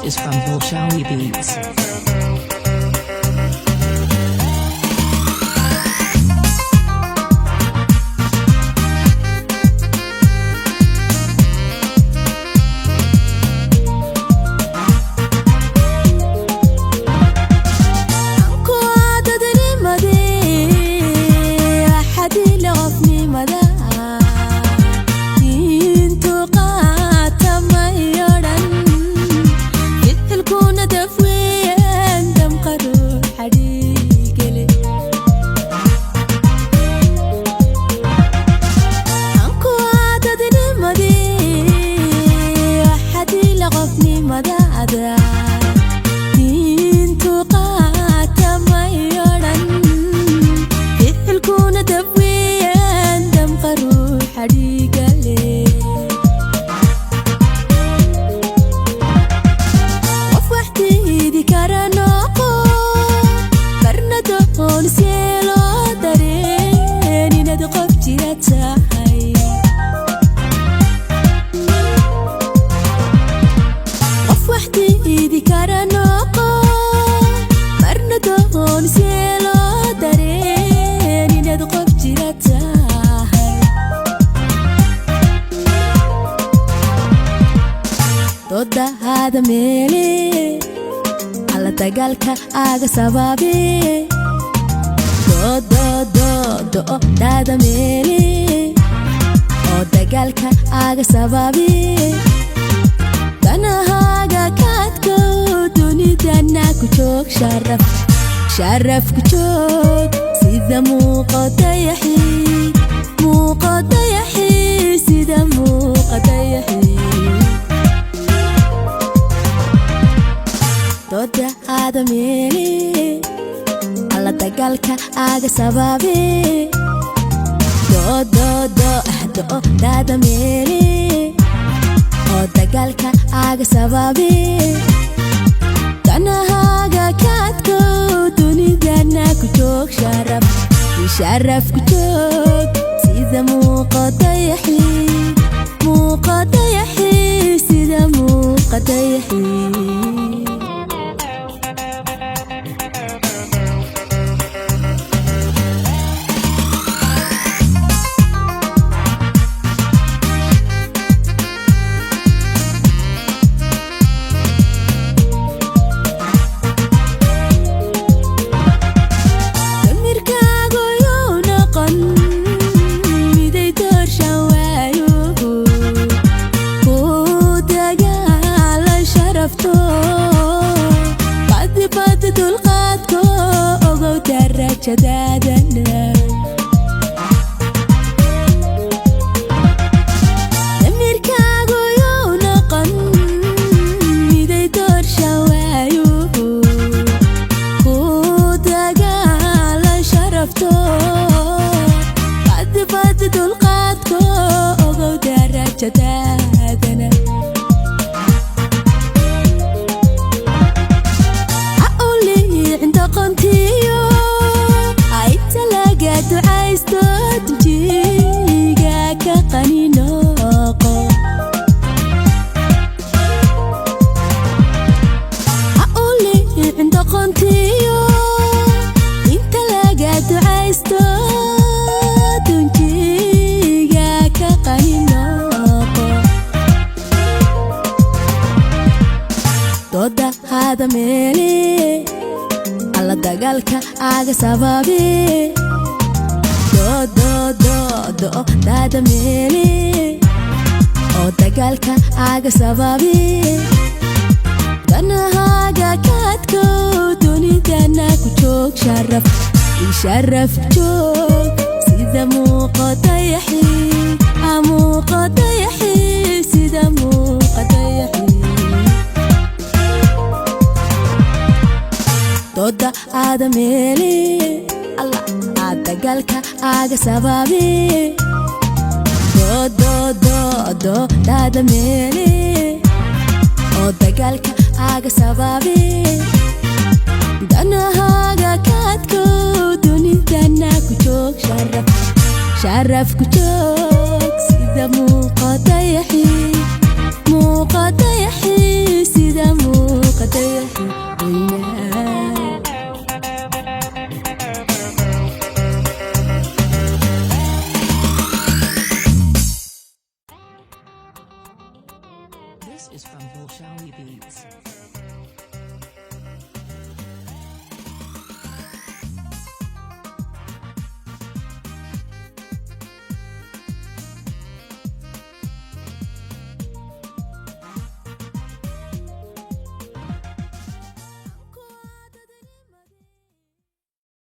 is from Bolshawi Beats. Hada mele alla dagaalka aga sababe do hada mele oo dagaalka aga sababe danahaga kaadko dunidana ku joog sharaf ku joog sida muuqata yahi sida muuqata yahi Doda hada mele alla dagaalka aga sababe do hada mele oo dagaalka aga sababe danahaga kaadko dunidana ku joog sharaf ku joog sida muuqata yahi sida muuqata yahi damirkaagu yuu noqon miday doorsha waayo ku dagaalan sharafto qadbad dulqaadko ogow darajadaadana Doda hada mele alla dagaalka aga sababe do hada mele oo dagaalka aga sababe danahaga kaadko dunidana ku joog sharaf joog sida muuqata yahi sida muuqata yahi Doda hada mele alla dagaalka aga sababe do hada mele oo dagaalka aga sababe danahaga kaadko dunidana ku joog sharaf ku joog sida muuqata yahi sida muuqata This is from Bolshawi Beats.